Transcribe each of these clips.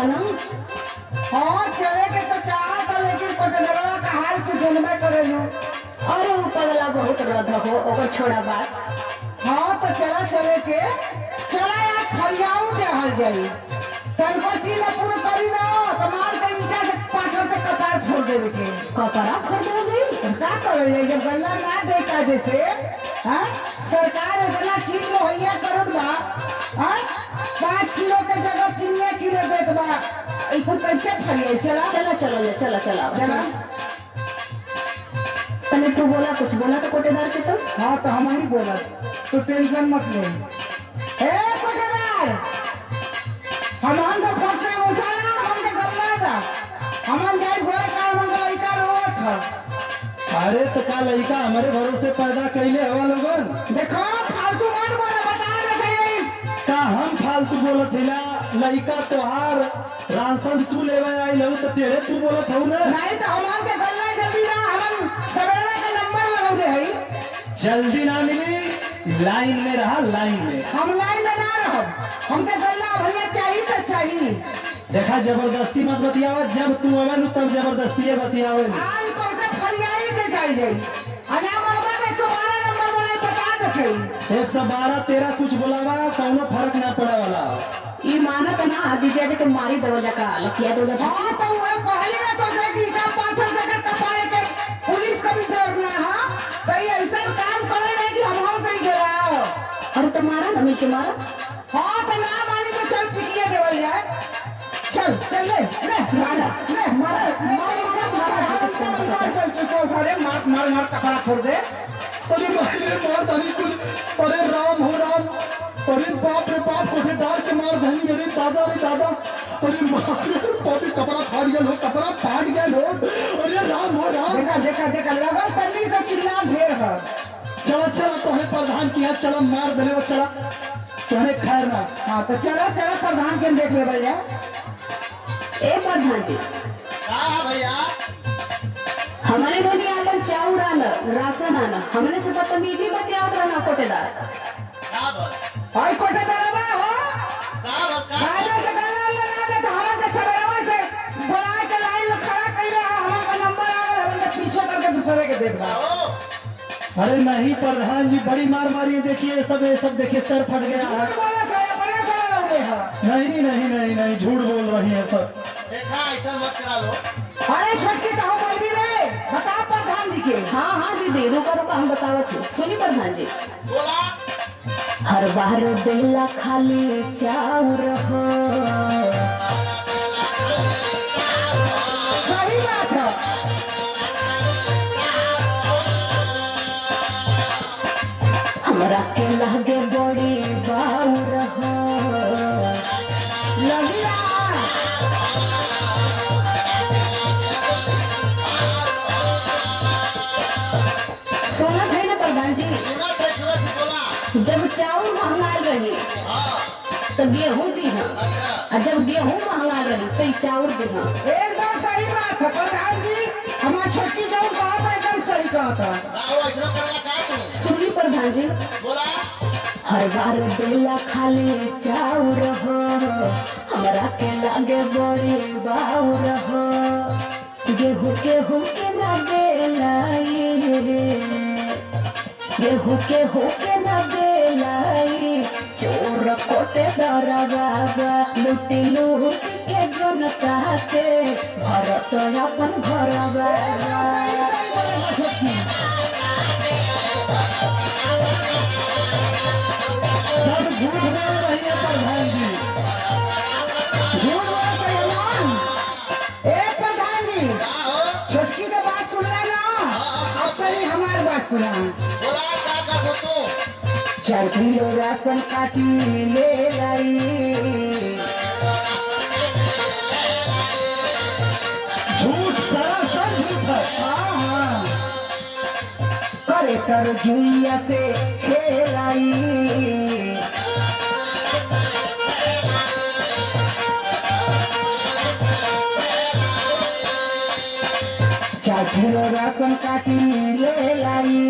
था ना। हाँ चले के तो चाहा था, लेकिन कोटनरवा का हाल तू जनबे करे लो। अरे वो पगला बहुत रद हो, ओकर छोड़ा बात। हाँ तो चला चले के चला यार फरियाऊ के हल जाई तनपति ने पूरा करी ना कमाल के नीचे से पाछो से कपार फोड़ देवे के कपड़ा खरीद दे। का करे जाई जब गल्ला ना दे का जैसे। हां सरकार इतना चीज मुहैया करत बा। हां 5 किलो के जगह 3 किलो देत बा। इको कैसे फरियाई चला चला चलो ले चला चला चला। तने तू बोला कुछ बोला तो कोटेदार के तो। हाँ तो हम ही बोलत तू टेंशन मत ले। ए कोटेदार हमान तो फंसे उठाला हम के गल्ला दा हमन जाई घरे का हमन का लइका रोत ह। अरे तो का लड़का हमारे घरों से पैदा कैले हवा लोगन। देखो फालतू मत बोले बता दे सही। का हम फालतू बोलत हिला लड़का तोहार राशन तू लेवे आई लहू तो तेरे तू बोलत हूँ ना। नहीं तो हमन के गल्ला जल्दी ना हमन सवेरे का नंबर लगाउले हई। जल्दी ना मिली लाइन में रहा लाइन में। हम लाइन में ना रहब हमके गल्ला भैया चाहिए तो चाहिए। देखा जबरदस्ती मत बतियावा, जब तू आवे तब जबरदस्ती बतियावे। आज कौन से फरियाई के चाहिए अना बाबा ने 112 नंबर वाला बता देखे। 112 तेरा कुछ बोलावा कौनो फर्क ना पड़े वाला। ई मानत ना दीजिए जे के मारी देवला का लखिया दे। हाँ तो वो कहली ना तो से कि का पाथर से कर कपाए के पुलिस का भी डर ना। हाँ कहीं ऐसा काम करे नहीं कि हम से ही गिराओ। अरे तो मारा ना मिल के मारा। हाँ तो ना मानी तो चल पिटिए देवल जाए। चल चल ले ले मारा ले मारा चल चल चल सारे मार मार मार कपड़ा छोड़ दे। अरे मार दानी कुल। अरे राम हो राम। अरे बाप रे बाप कोठेदार के मार धनी मेरे दादा रे दादा। अरे मार पापी कपड़ा फाड़ गया लोग, कपड़ा फाड़ गया लोग। अरे राम हो राम। देखा देखा देखा लगल तल्ली से चिल्ला ढेर है। चला चला तुम्हें प्रधान की यहाँ चला मार दले वो चला तुम्हें खैर ना। हाँ तो चलो चलो प्रधान के देख ले भैया। ए प्रधान जी भैया हमारे बोली आपन चाउर आना राशन आना हमने से बदतमीजी बतियावत रहना कोटेदार। हाय कोटेदार बा हो राजा से गल्ला लगा दे तो हमन के सवेरवा से बुला के लाइन में खड़ा कइले हमन का नंबर आ गए हमन के पीछे करके दूसरे के देख बा। अरे नहीं प्रधान जी बड़ी मार मारी है, देखिए ये सब देखिए सर फट गया है। बोला तो बड़े बड़े लौटे हैं। नहीं नहीं नहीं नहीं झूठ बोल रही है सब। देखा ऐसा मत करा लो। अरे छोटकी तो हम बोल भी रहे बता प्रधान जी के। हाँ हाँ दीदी रुका रुका हम बतावत हूँ। सुनी प्रधान जी बोला हर बार बेला खाली चाउर हो। सही बात है। हमरा के लगे बड़ी बाउर हो। लगिया सुना है ना प्रधान जी सुना देख लो बोला। जब चाउर महंगा रही तो गेहूं दी और जब गेहूं महंगा रही तो ई चाउर दी। एकदम सही बात है प्रधान जी। हमारा छोटकी जो कहा था एकदम सही कहा था। राव ऐसा करला का तू सुनी प्रधान जी बोला। हर बार बेला खाली चाउर हो। हमरा के लागे बड़ी बाउर हो। गेहूं गेहूं के ना बेलाई गेहूं गेहूं के ना बेलाई चोर कोटे डरवा लूटी लूट के जनता के भरत अपन घरवा। सही बोला छोटकी। सब झूठ बोल रही है प्रधान जी। झूठ बोल पहलवान। ए प्रधान जी छोटकी के बात सुन लेना अब चलिए हमारी बात सुना। बोला का हो तो 4 किलो राशन काटी ले लाई। झूठ सरासर झूठ है। हाँ हाँ करे कर जुइया से खेलाई। चार किलो राशन काटी ले लाई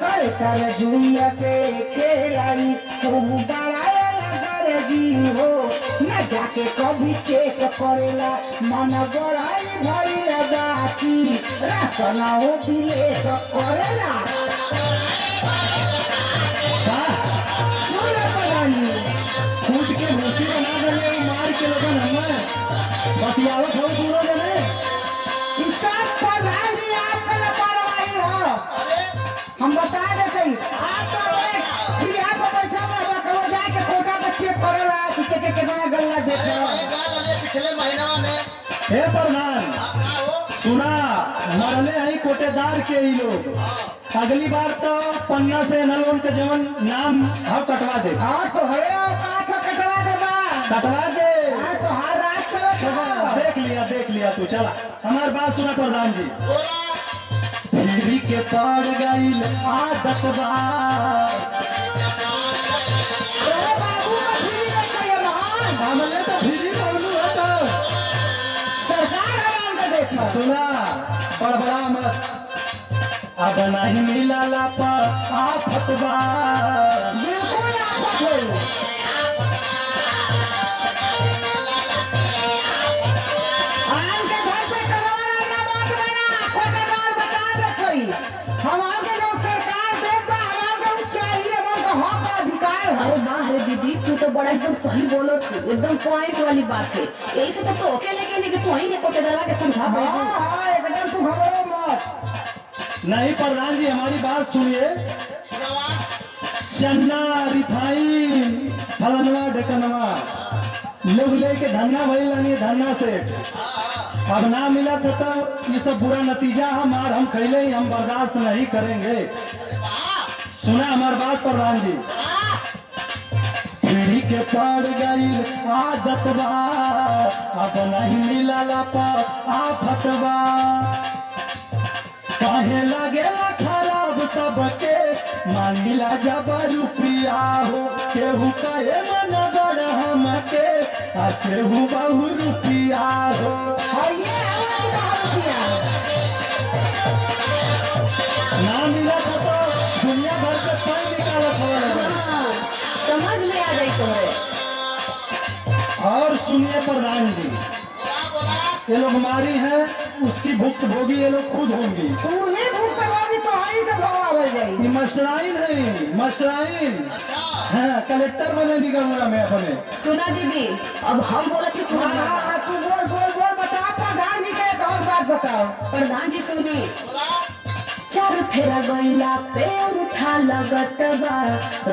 कर कर जुइया से खेलाई। खूब बड़ाया लगर जी हो न जाके कभी चेक करेला मन बड़ाई भइल बाकी राशन हो दिले तो करेला सुन परानी कूट के भूसी बना देंगे मार के लगन हमें बतियावत हो पूरा जने ई सब प्रधान जी आपका लापरवाही हो हम बता देते हैं आप तो बिहार पर बैठल रहो कहो जाके कोटा पर चेक करेला कि के कितना गल्ला देख रहा अरे गाल वाले पिछले महीना में हे प्रधान का हो सुना मरले हैं कोटेदार के ही लोग अगली बार तो पन्ना से नलोन के जवन नाम हम कटवा दे हाँ तो है का तो कटवा दे बा कटवा दे हाँ तो हर रात चलो देख लिया तू चला हमारी बात सुना प्रधान जी बोला पीढ़ी के पड़ गई आदत बा अरे बाबू का फ्री लेके ये महान हमले तो फ्री पड़लू है तो सरकार हराम का देखो सुना बड़बड़ा मत अब नहीं मिला पर आफत बा बिल्कुल आफत है आन के घर पे करवाना ना बात बना कोटेदार बता दे कोई हमारे के जो सरकार देख बा हमारे को चाहिए हमारे को हक का अधिकार है अरे वाह रे दीदी तू तो बड़ा एकदम सही बोलो तू एकदम पॉइंट वाली बात है यही से तो ओके लेके नहीं कि तू ही ने कोटेदारवा के समझा पाए हाँ हाँ एकदम तू घबराओ मत नहीं प्रधान जी हमारी बात सुनिए सुनावा चन्ना रिफाइन फलनवा ढकनवा लोग लेके धन्ना भइल धन्ना से अब ना मिला तो ये सब बुरा नतीजा हमार हम कैले ही हम बर्दाश्त नहीं करेंगे सुना हमार बात प्रधान जी पीढ़ी के पड़ गई आदत बा अब नहीं मिला पर आफत बा काहे लगेला खराब सबके मांगिला जब रुपया हो केहू कहे मन बड़ हमके आ केहू बहु रुपया हो हाँ ये हमारी बात किया ना मिला था तो दुनिया भर के पैन निकालत हो लगे हाँ, समझ में आ गई तुम्हें और सुनिए प्रधान जी ये लोग हमारी हैं उसकी भुक्त भोगी ये लोग खुद होंगी तू नहीं भूख करवादी तो हाई का भगावल जाई ये मास्टराइन है मास्टराइन हाँ कलेक्टर बनेगी गंगा में अपने सुना दीदी अब हम बोला कि सुना हाँ हाँ तू बोल बोल बोल बता प्रधान जी के एक और बात बताओ प्रधान जी सुनी चार फेरा गईला पे उठा लगत बा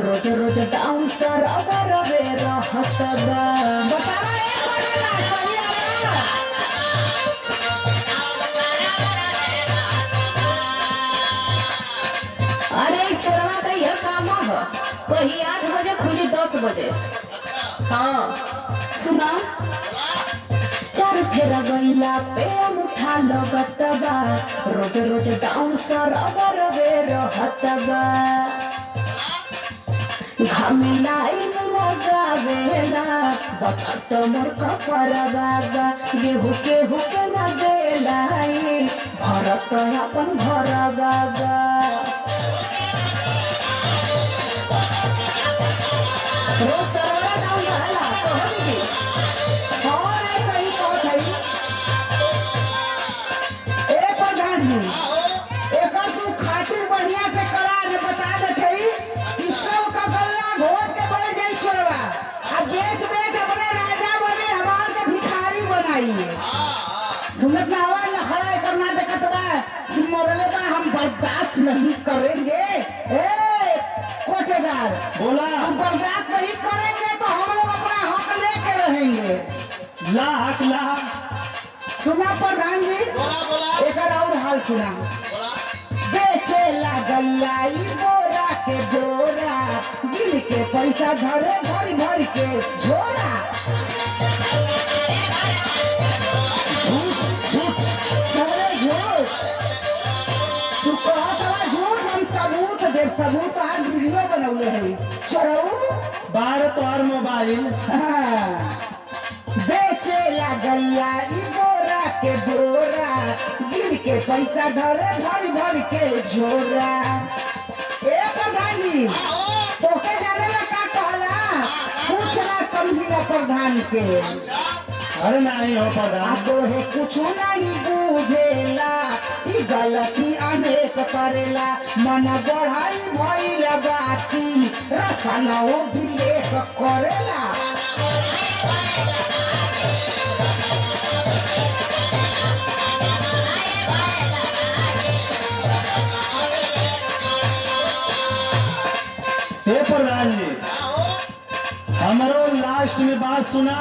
रोज रोज डाउन सर अगर वे रहत बा बताओ एक बनेगा सही है अरे चोरवा का यह काम है कहीं 8 बजे खुली 10 बजे हाँ सुना चार फेरा गईला पे उठा लगत बा रोज रोज डाउन सर अगर वे रहत बा घामे लाइन लगावेला बता तो मोर कपर बाबा गेहूं केहू के न देला भरत अपन घर बाबा रोज सरवरा डाउन रहला कहो दीदी और ऐसा ही कहो थई ए प्रधान जी एकर तू खातिर बढ़िया से करा ने बता दे थई कि सब का गल्ला घोट के बढ़ जाई छोड़वा आ बेच बेच अपने राजा बने हमार के भिखारी बनाई सुनत ना हवा लहरा करना देखत बा कि मरले बा हम बर्दाश्त नहीं करेंगे ए कोटेदार बोला हम बर्दाश्त नहीं करेंगे तो हम लोग अपना हक लेके रहेंगे लाख सुना प्रधान जी बोला बोला एक और हाल सुना बोला बेचेला गल्लाई बोरा के जोरा गिन के पैसा धरे भरी भरी के झोरा अरे झूठ तू कहत हवा झूठ हम सबूत देव सबूत आज वीडियो बनौले है चढ़ऊ 12 तोहर मोबाइल हाँ। बेचेला गल्ला ई बोरा के बोरा गिन के पैसा धरे भरी भरी के झोरा ए प्रधान जी तोके जाने ला का कहला पूछना समझिला प्रधान के। अरे नहीं हो आ प्रधान। तो है कुछ नहीं बुझेला, ई गलती अनेक करेला, मन बढ़ाई भइल बाकी रसनौ विवेक करेला। हे प्रधान जी, हमारो लास्ट में बात सुना,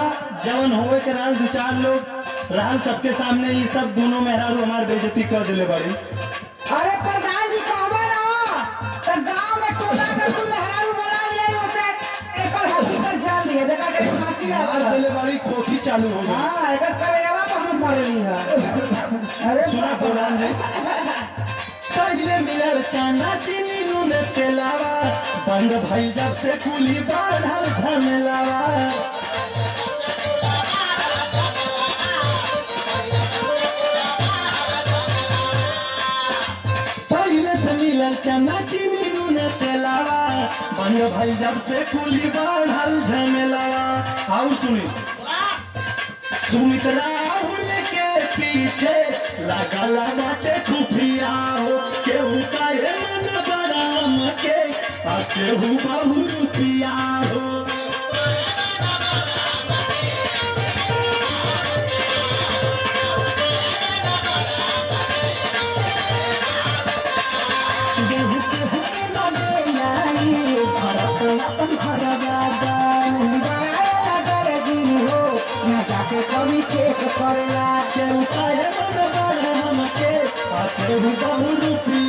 जवन होवे के रहल दो चार लोग रहल सबके सामने ये सब दोनों मेहरारू हमार बेइज्जती कर दिले बड़ी। अरे प्रधान जी कहबा ना तो गांव में टोला में तू लहरारू बोला लिया उसे एकर हकीकत जान लिए देखा के फांसी आ मार दिले बड़ी, खोखी चालू हो गई। हां एकर करेवा पर हम मारली है। अरे सुना प्रधान जी, पहले मिलल चांदा चीनी नून तेलावा, बंद भइल जब से कुली बढ़ल झमेलावा। पहले से मिलल चांदा चीनी नून तेलावा, बंद भइल जब से कुली बढ़ल झमेलावा। आओ सुनी, सुमित राहुल के पीछे लगा बाटे खुफिया हो, केहू काहे मन बराम के आ केहू बहु रुपिया हो। गेहूं के हुके बनेला ये भरत अपन भरवादा। हो ना जाके कभी चेक करेला। केहू काहे मन बराम के आ केहू बहु रुपिया